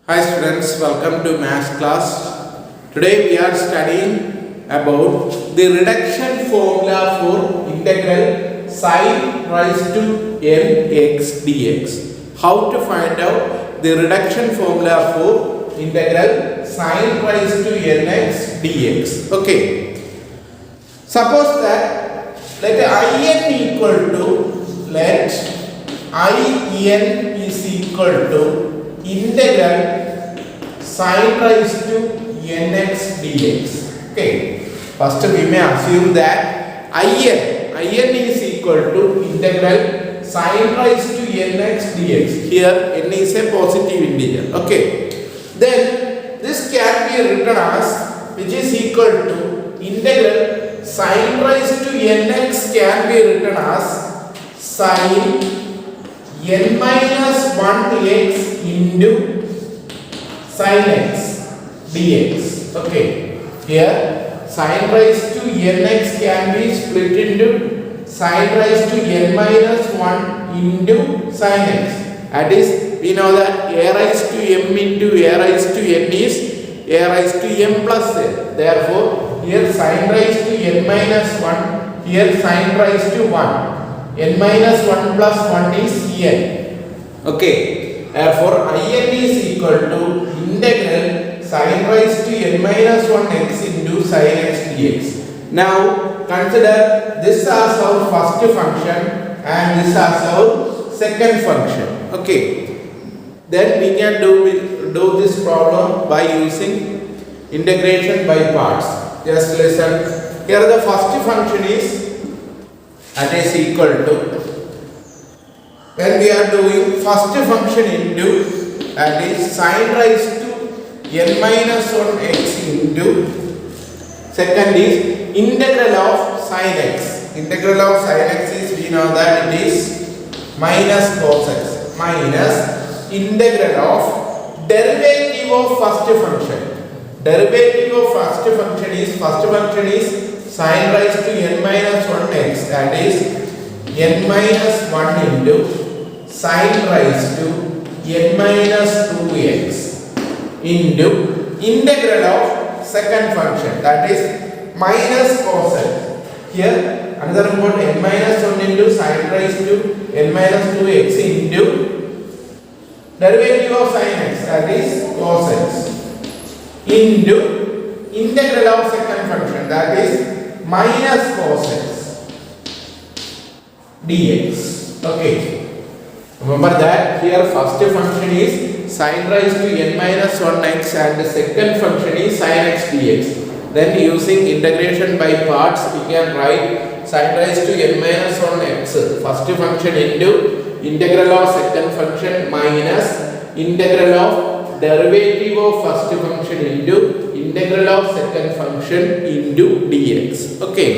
Hi students, welcome to math class. Today we are studying about the reduction formula for integral sin raised to nx dx. How to find out the reduction formula for integral sin raised to nx dx. Okay. Suppose that let in equal to is equal to integral sin raised to nx dx. Okay. First we may assume that in is equal to integral sin raised to nx dx. Here n is a positive integer. Okay. Then this can be written as which is equal to integral sin raised to nx can be written as sin n minus 1x into sin x dx. Okay, here sin raised to nx can be split into sin raised to n minus 1 into sin x. That is, we know that a raised to m into a raised to n is a raised to m plus n. Therefore, here sin raised to n minus 1, here sin raised to 1. N minus 1 plus 1 is n. Okay. Therefore, in is equal to integral sin raised to n minus 1 x into sin x dx. Now, consider this as our first function and this as our second function. Okay. Then we can do this problem by using integration by parts. Just listen. Here the first function is that is equal to, when we are doing first function into, that is sin raised to n minus 1 x into, second is integral of sin x. Integral of sin x is, we know that it is minus cos x minus integral of derivative of first function. Derivative of first function is sin raised to n minus 1 x, that is n minus 1 into sin raised to n minus 2x into integral of second function, that is minus cos x. Here another one, n minus 1 into sin raised to n minus 2x into derivative of sin x, that is cos x, into integral of second function, that is minus cos x dx. Okay. Remember that here first function is sin raised to n minus 1 x and the second function is sin x dx. Then using integration by parts we can write sin raised to n minus 1 x first function into integral of second function minus integral of derivative of first function into integral of second function into dx. Okay.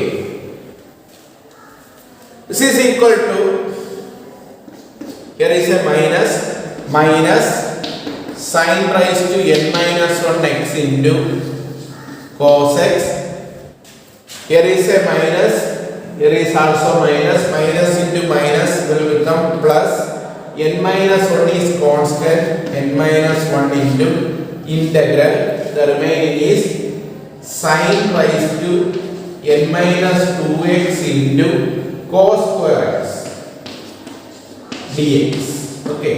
This is equal to, here is a minus sin raised to n minus 1 x into cos x. Here is a minus, here is also minus into minus will become plus. N minus 1 is constant, n minus 1 into integral. The remaining is sin raised to n minus 2x into cos square x dx. Okay.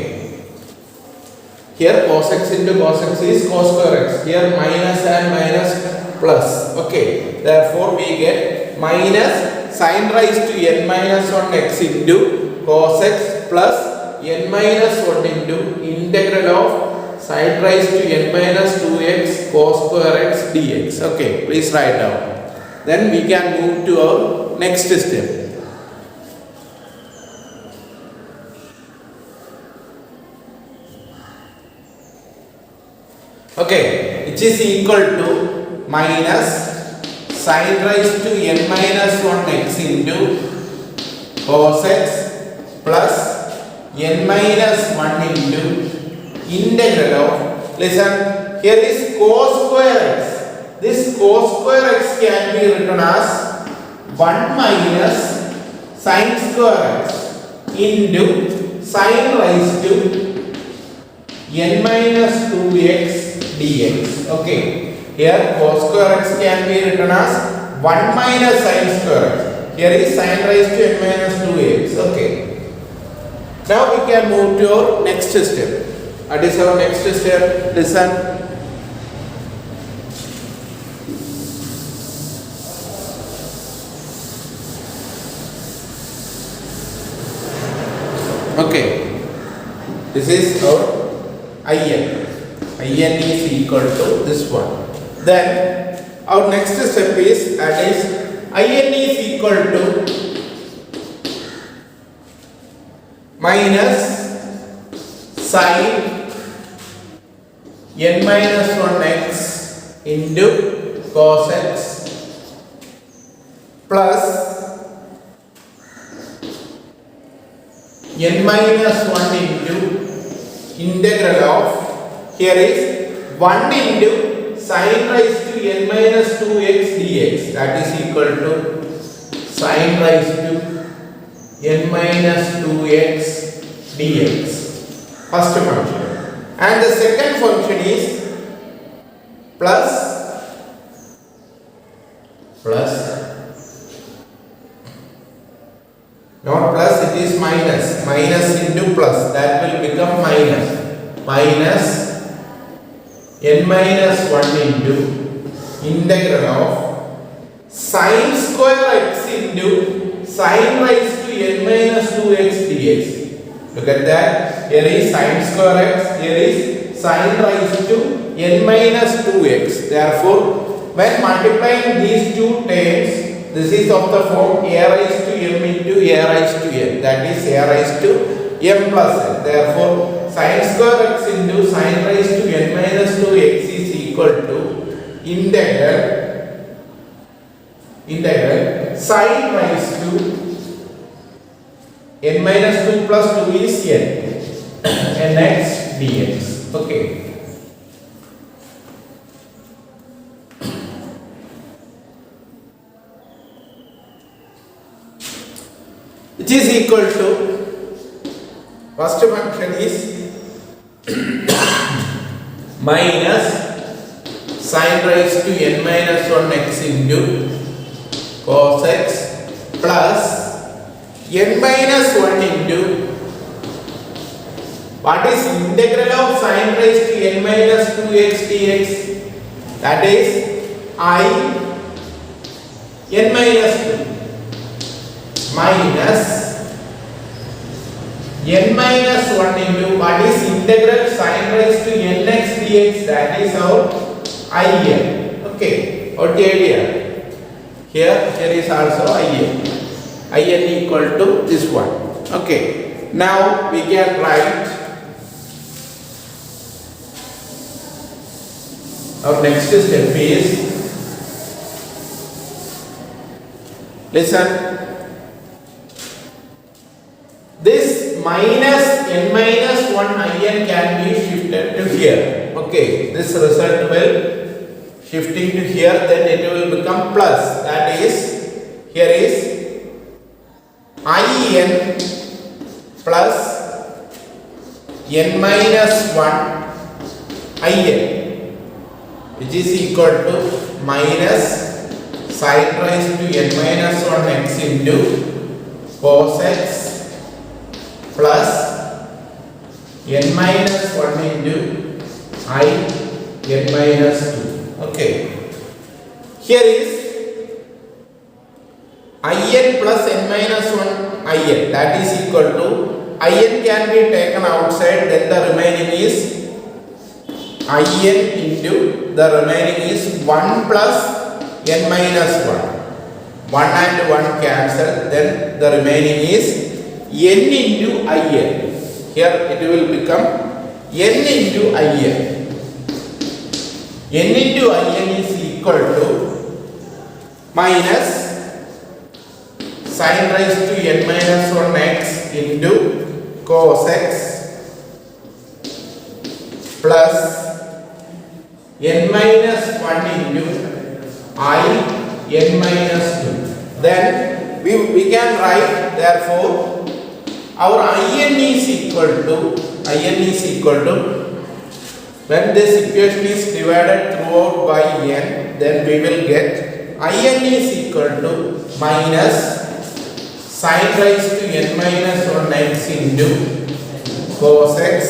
Here cos x into cos x is cos square x. Here minus and minus plus. Okay. Therefore, we get minus sin raised to n minus 1 x into cos x plus n minus 1 into integral of sin raised to n minus 2x cos square x dx. Okay, please write down. Then we can move to our next step. Okay, which is equal to minus sin raised to n minus 1 x into cos x plus n minus 1 into integral of, listen, here is cos square x. This cos square x can be written as 1 minus sin square x into sin raised to n minus 2x dx. Okay, here cos square x can be written as 1 minus sin square x. Here is sin raised to n minus 2x. Okay, now we can move to our next step. What is our next step? Listen. Okay, this is our IN. IN is equal to this one. Then our next step is, that is IN is equal to minus sin n minus 1x into cos x plus n minus 1 into integral of, here is 1 into sin raised to n minus 2x dx, that is equal to sin raised to n minus 2x dx, first function. And the second function is plus not plus, it is minus into plus, that will become minus n minus 1 into integral of sin square x into sin raised to n minus 2x dx. Look at that, here is sin square x, here is sin raised to n minus 2x. Therefore, when multiplying these two terms, this is of the form a raised to m into a raised to n, that is a raised to m plus n. Therefore, sin square x into sin raised to n minus 2x is equal to integral sin raised to n minus 2 plus 2 is n nx dx. Okay, which is equal to, first function is minus sin raised to n minus 1x into cos x plus n minus 1 into, what is integral of sin raised to n minus 2x dx, that is I n minus 2 minus n minus 1 into, what is integral sin raised to nx dx, that is our IN. Okay, what the idea? Here is also IN equal to this one. Okay, now we can write our next step is, listen, this minus n minus 1 IN can be shifted to here. Okay, this result will shifting to here, then it will become plus, that is, here is IN plus n minus 1 IN, which is equal to minus sin raised to n minus 1 x into cos x plus n minus 1 into I n minus 2. Okay, here is IN plus n minus 1 IN, that is equal to, IN can be taken outside, then the remaining is IN into, the remaining is 1 plus n minus 1. 1 and 1 cancel, then the remaining is n into IN. Here it will become n into IN. N into IN is equal to minus sin raised to n minus 1 x into cos x plus n minus 1 into I n minus 2. Then we can write, therefore our IN is equal to When this equation is divided throughout by n, then we will get in is equal to minus sin raised to n minus 1x into cos x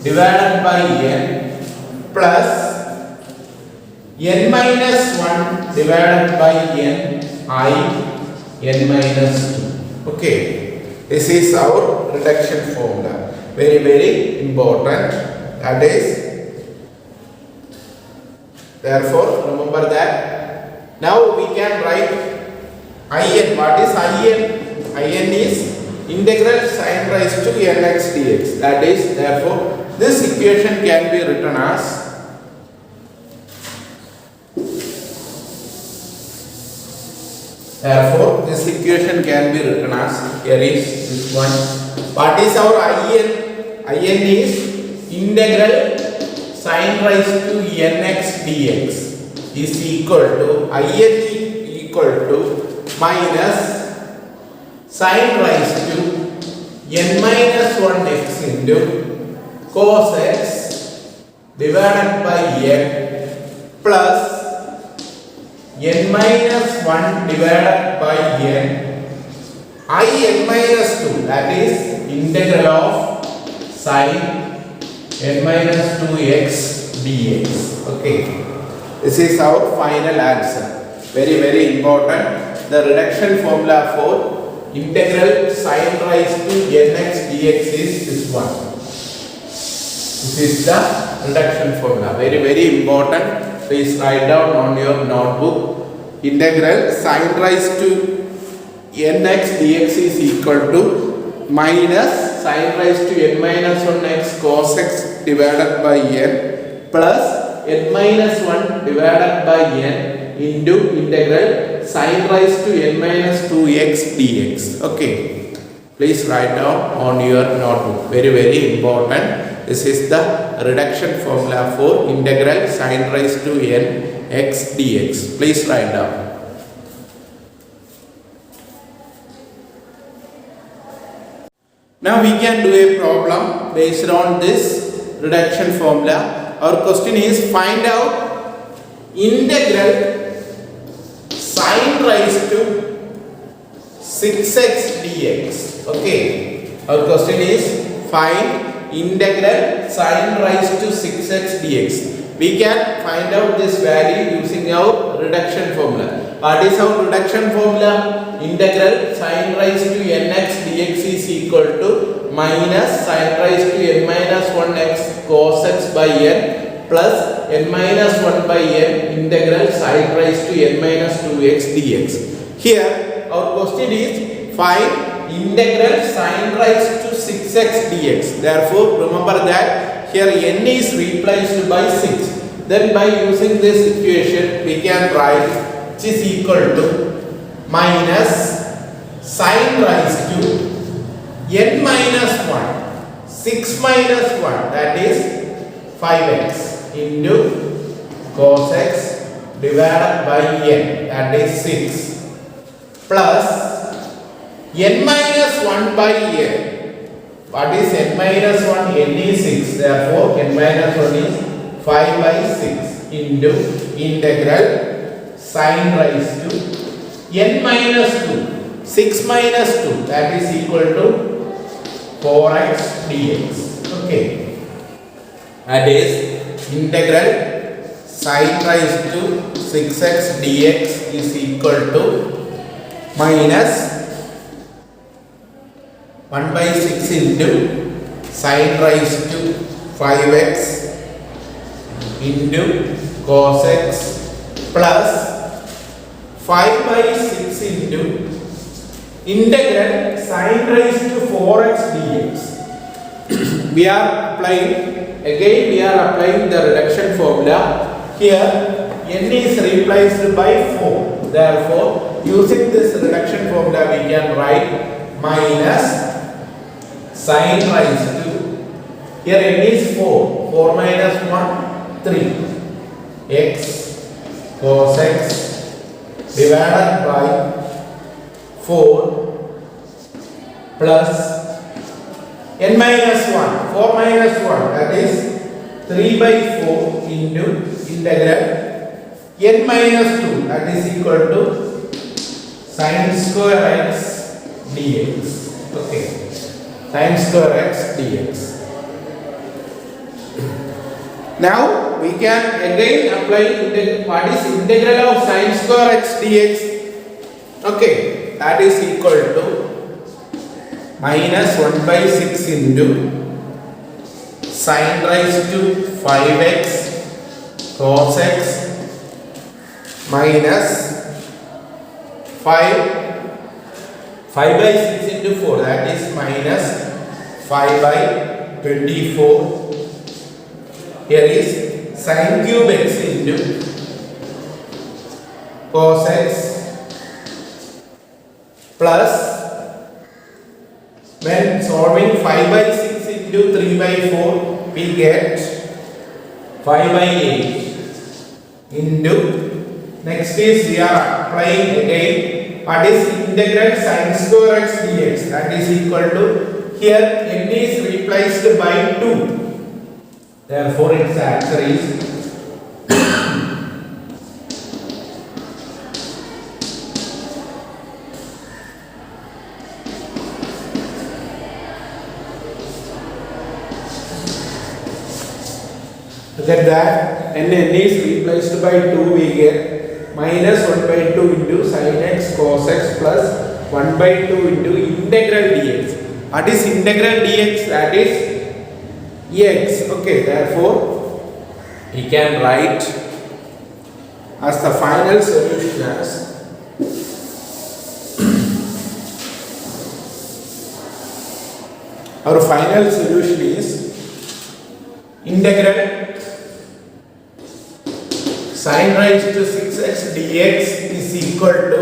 divided by n plus n minus 1 divided by n n minus 2. Okay, this is our reduction formula. Very, very important. That is, therefore, remember that. Now we can write in. What is in? In is integral sin raised to nx dx. That is, therefore, this equation can be written as this equation can be written as, here is this one. What is our in? In is integral sin raised to nx dx is equal to minus sin raised to n minus 1x into cos x divided by n plus n minus 1 divided by n minus 2, that is integral of sin n minus 2x dx. Okay, this is our final answer. Very, very important. The reduction formula for integral sin raised to nx dx is this one. This is the reduction formula. Very, very important. Please write down on your notebook. Integral sin raised to nx dx is equal to minus sin raised to n minus 1x cos x divided by n plus n minus 1 divided by n into integral sin raised to n minus 2x dx. Okay, please write down on your notebook. Very, very important. This is the reduction formula for integral sin raised to n x dx. Please write down. Now we can do a problem based on this reduction formula. Our question is, find out integral sin raised to 6x dx. Okay, our question is find integral sin raised to 6x dx. We can find out this value using our reduction formula. What is our reduction formula? Integral sin raised to nx dx is equal to minus sin raised to n minus 1x cos x by n plus n minus 1 by n integral sin raised to n minus 2x dx. Here our question is find integral sin raised to 6x dx. Therefore, remember that here n is replaced by 6. Then by using this equation we can write which is equal to minus sin raised to n minus 1 6 minus 1, that is 5x into cos x divided by n, that is 6 plus n minus 1 by n. What is n minus 1? N is 6. Therefore, n minus 1 is 5 by 6 into integral sin raised to n minus 2. 6 minus 2, that is equal to 4x dx. Okay. That is integral sin raised to 6x dx is equal to minus 1 by 6 into sin raised to 5x into cos x plus 5 by 6 into integral sin raised to 4x dx. We are applying the reduction formula. Here n is replaced by 4. Therefore, using this reduction formula we can write minus sin raised to, here n is 4. 4 minus 1, 3 x cos x divided by 4 plus n minus 1. 4 minus 1, that is 3 by 4 into integral n minus 2, that is equal to sin square x dx. Okay, sin square x dx. Now we can again apply what is integral of sin square x dx. Okay, that is equal to minus 1 by 6 into sin raised to 5x cos x minus 5 by 6 into 4, that is minus 5 by 24. Here is sin cube x into cos x plus, when solving 5 by 6 into 3 by 4, we get 5 by 8 into, next is we are applying again what is integral sin square x dx, that is equal to, here n is replaced by 2, therefore its answer is look at that, n is replaced by 2, we get minus 1 by 2 into sin x cos x plus 1 by 2 into integral dx. What is integral dx? That is x. Okay, therefore we can write as the final solution as our final solution is integral sin raised to 6x dx is equal to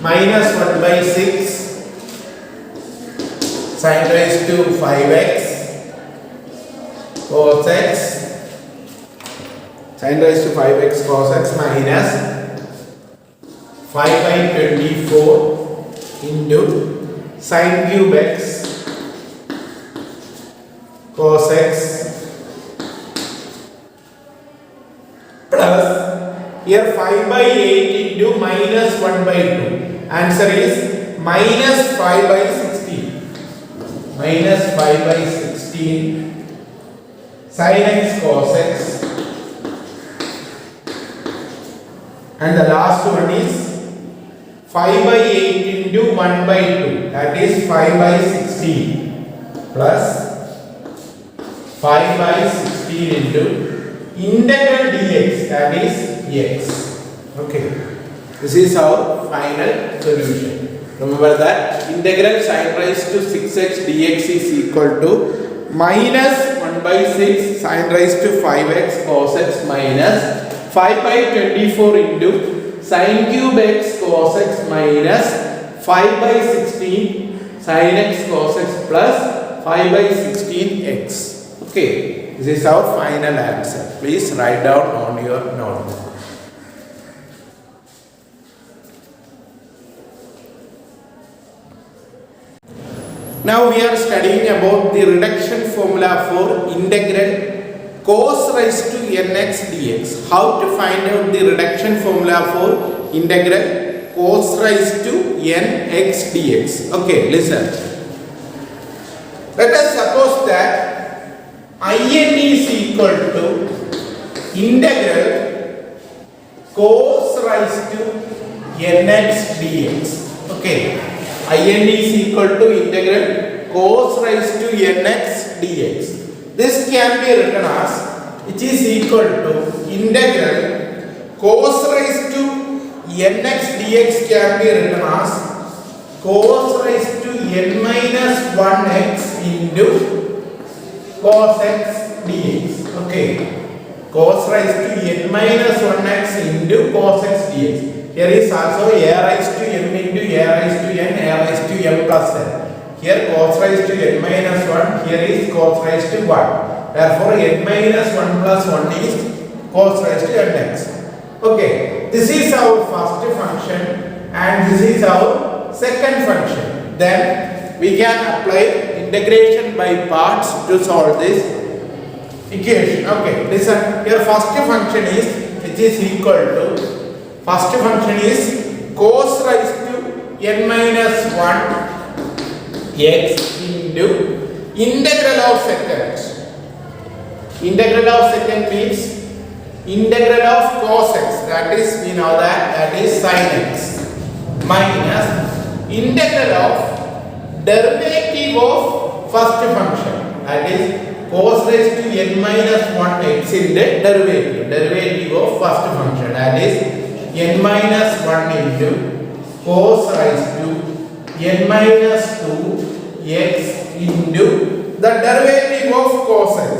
minus 1 by 6 sin raised to 5x cos x, sin raised to 5x cos x minus 5 by 24 into sin cube x cos x plus, here 5 by 8 into minus 1 by 2. Answer is minus 5 by 16. Minus 5 by 16 sin x cos x, and the last one is 5 by 8 into 1 by 2, that is 5 by 16 plus 5 by 16 into integral dx, that is x. Okay, this is our final solution. Remember that integral sin raised to 6x dx is equal to minus 1 by 6 sin raised to 5x cos x minus 5 by 24 into sin cube x cos x minus 5 by 16 sin x cos x plus 5 by 16 x. Okay, this is our final answer. Please write down on your notebook. Now we are studying about the reduction formula for integral cos raised to nx dx. How to find out the reduction formula for integral cos raised to nx dx. Okay, listen. Let us suppose that in is equal to integral cos raised to nx dx. Okay. In is equal to integral cos raised to nx dx. This can be written as, which is equal to integral cos raised to nx dx can be written as cos raised to n minus 1x into cos x dx. Okay, cos raised to n minus 1x into cos x dx. Here is also a raised to m into a raised to n, a raised to m plus n. Here cos raised to n minus 1, here is cos raised to 1. Therefore n minus 1 plus 1 is cos raised to nx. Okay, this is our first function and this is our second function. Then we can apply integration by parts to solve this equation. Okay, listen. Your first function is which is equal to cos raised to n minus 1 x into integral of secant. Integral of secant means integral of cos x, that is we know that is sin x, minus integral of derivative of first function, that is cos raised to n minus 1 x in the derivative of first function, that is n minus 1 into cos raised to n minus 2 x into the derivative of cos x.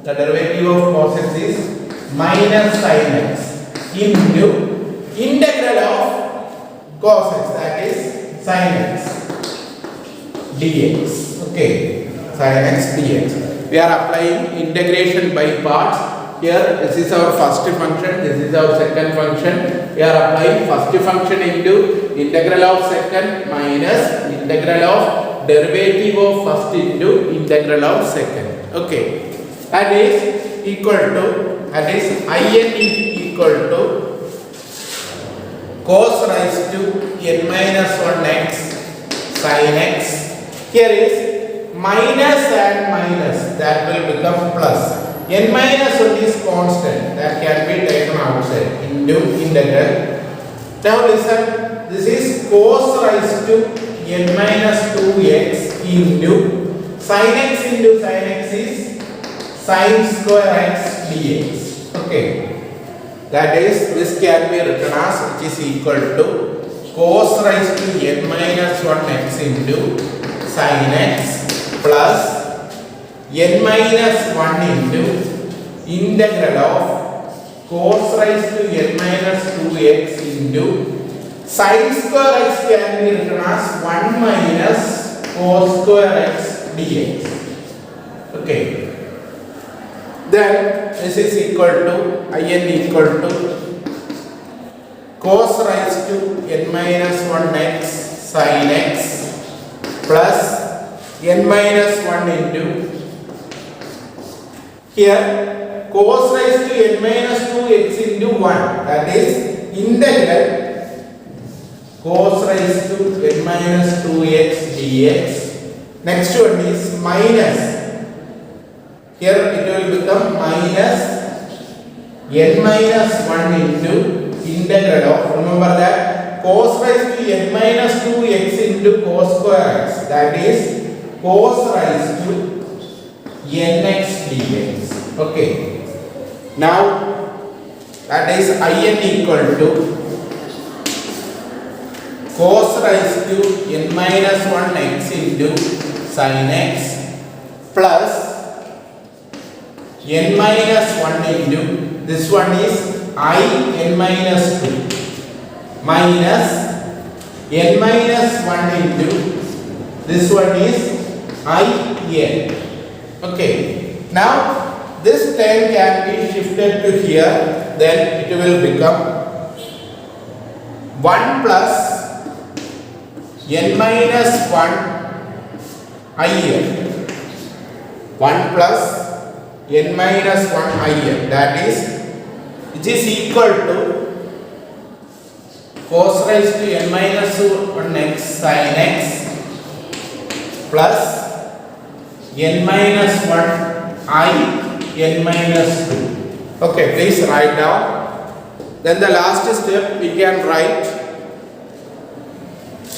The derivative of cos x is minus sin x into integral of cos x, that is sin x dx. Okay, sin x dx. We are applying integration by parts. Here this is our first function, this is our second function. We are applying first function into integral of second minus integral of derivative of first into integral of second. Okay, that is equal to, that is in equal to cos raised to n minus 1 x sin x. Here is minus and minus, that will become plus. N minus 1 is constant, that can be taken outside into integral. Now listen, this is cos raised to n minus 2x into sin x is sin square x dx. Okay, that is, this can be written as which is equal to cos raised to n minus 1 x into sin x plus n minus 1 into integral of cos raised to n minus 2x into sin square x can be written as 1 minus cos square x dx. Okay, then this is equal to in equal to cos raised to n minus 1 x sin x plus n minus 1 into, here cos raised to n minus 2x into 1, that is integral cos raised to n minus 2x dx. Next one is minus, here it will become minus n minus 1 into integral of, remember that cos raised to n minus 2x into cos square x, that is cos raised to nx dx. Okay, now that is in equal to cos raised to n minus 1 x into sin x plus n minus 1 into, this one is n minus 2 minus n minus 1 into, this one is in. Okay, now this term can be shifted to here, then it will become 1 plus n minus 1 in, 1 plus n minus 1 in, that is, which is equal to cos raised to n minus 1 x sin x plus n minus 1 n minus 2. Okay, please write down. Then the last step we can write.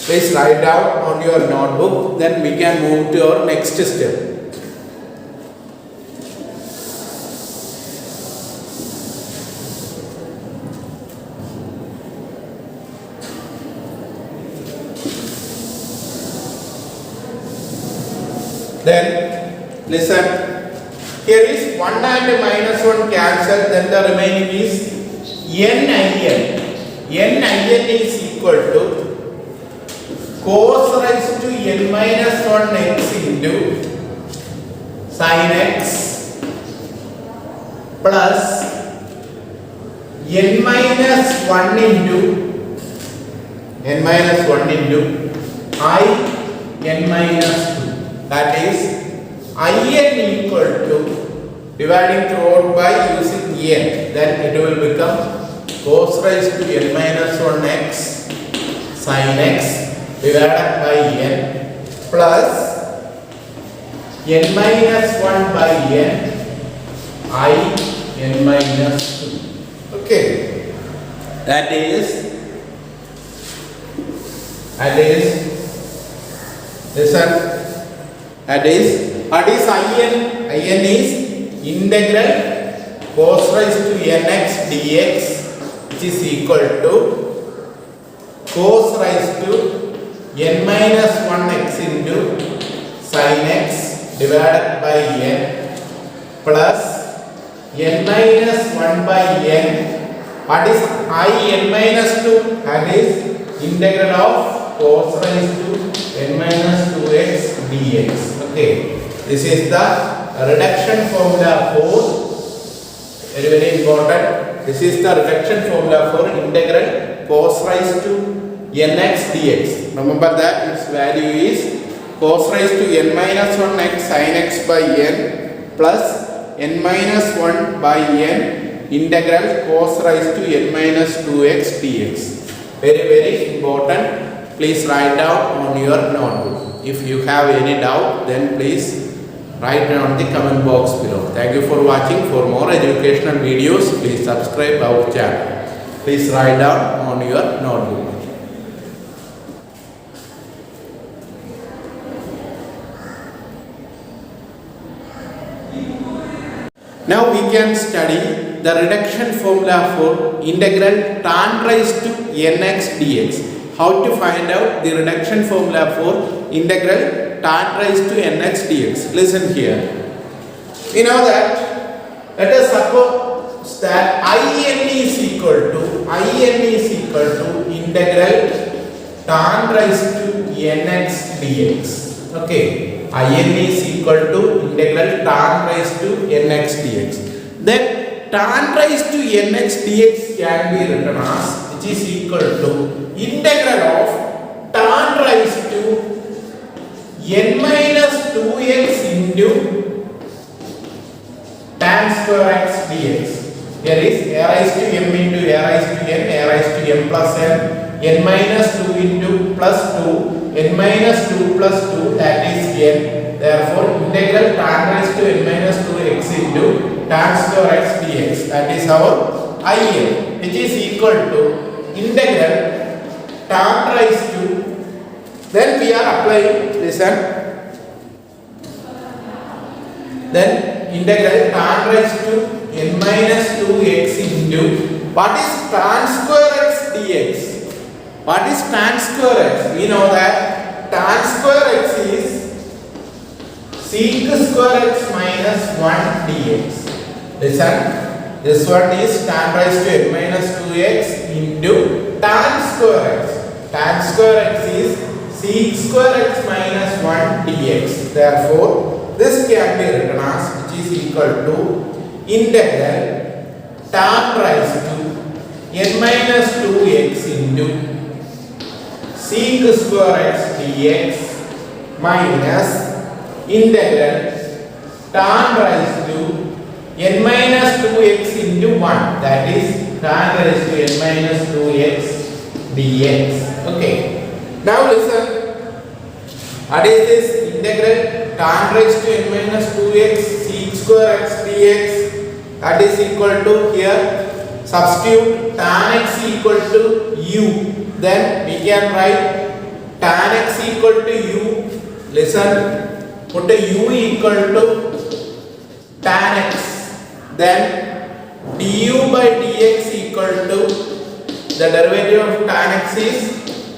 Please write down on your notebook. Then we can move to our next step. Then listen, here is 1 and minus 1 cancel, then the remaining is n in is equal to cos raised to n minus 1 x into sin x plus n minus 1 into n minus 2. that is in equal to dividing throughout by using n, then it will become cos raised to n minus 1x sin x divided by n plus n minus 1 by n I n minus 2. Okay, that is listen, that is in is integral cos raised to nx dx, which is equal to cos raised to n minus 1x into sin x divided by n plus n minus 1 by n. What is n minus 2? That is integral of cos raised to n minus 2x dx. Okay, this is the reduction formula for, very important, this is the reduction formula for integral cos raised to nx dx. Remember that its value is cos raised to n minus 1x sin x by n plus n minus 1 by n integral cos raised to n minus 2x dx. Very important. Please write down on your notebook. If you have any doubt, then please write down the comment box below. Thank you for watching. For more educational videos, please subscribe our channel. Please write down on your notebook. Now we can study the reduction formula for integral tan raised to nx dx. How to find out the reduction formula for integral tan raised to nx dx? Listen here. We know that, let us suppose that in is equal to integral tan raised to nx dx. Okay, in is equal to integral tan raised to nx dx. Then tan raised to nx dx can be written as, which is equal to integral of tan raised to n minus 2x into tan square x dx. Here is a raised to m into a raised to n, a raised to m plus n minus 2 into plus 2, n minus 2 plus 2, that is n. Therefore, integral tan raised to n minus 2x into tan square x dx, that is our in, which is equal to integral tan raised to, then we are applying, listen, then integral tan raised to n minus 2x into, what is tan square x dx? What is tan square x? We know that tan square x is sec square x minus 1 dx. Listen, this one is tan raised to n minus 2x into tan square x. Tan square x is sec square x minus 1 dx. Therefore, this can be written as, which is equal to integral tan raised to n minus 2x into sec square x dx minus integral tan raised to n minus 2x into 1, that is tan raised to n minus 2x dx. Okay, now listen, what is this integral tan raised to n minus 2x sec square x dx, that is equal to, here substitute tan x equal to u, then we can write tan x equal to u, listen, put a u equal to tan x, then du by dx equal to, the derivative of tan x is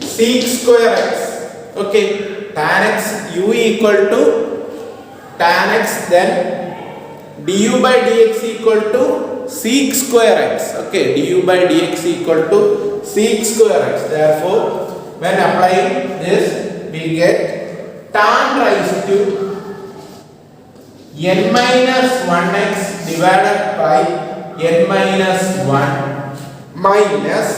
sec square x. Okay, tan x, u equal to tan x, then du by dx equal to sec square x. Okay, du by dx equal to sec square x. Therefore, when applying this, we get tan raised to n minus 1x divided by n minus 1 minus,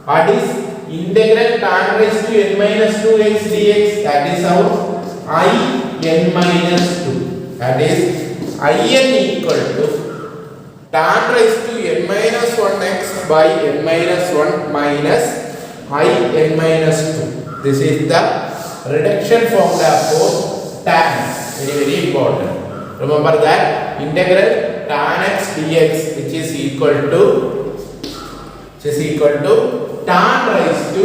what is integral tan raised to n minus 2x dx, that is our n minus 2. That is in equal to tan raised to n minus 1x by n minus 1 minus in minus 2. This is the reduction formula for tan. Very, very important. Remember that integral tan x dx which is equal to tan raised to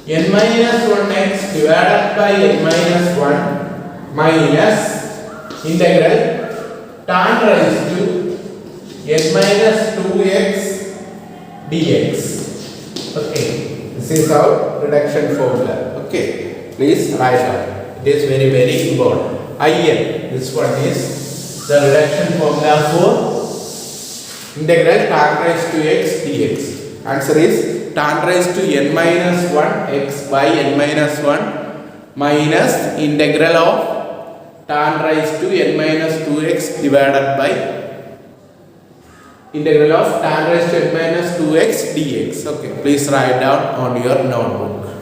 n minus 1x divided by n minus 1 minus integral tan raised to n minus 2x dx. Okay, this is our reduction formula. Okay, please write down. It is very, very important. In, this one is the reduction formula for integral tan raised to x dx. Answer is tan raised to n minus 1 x by n minus 1 minus integral of tan raised to n minus 2x divided by integral of tan raised to n minus 2x dx. Okay, please write down on your notebook.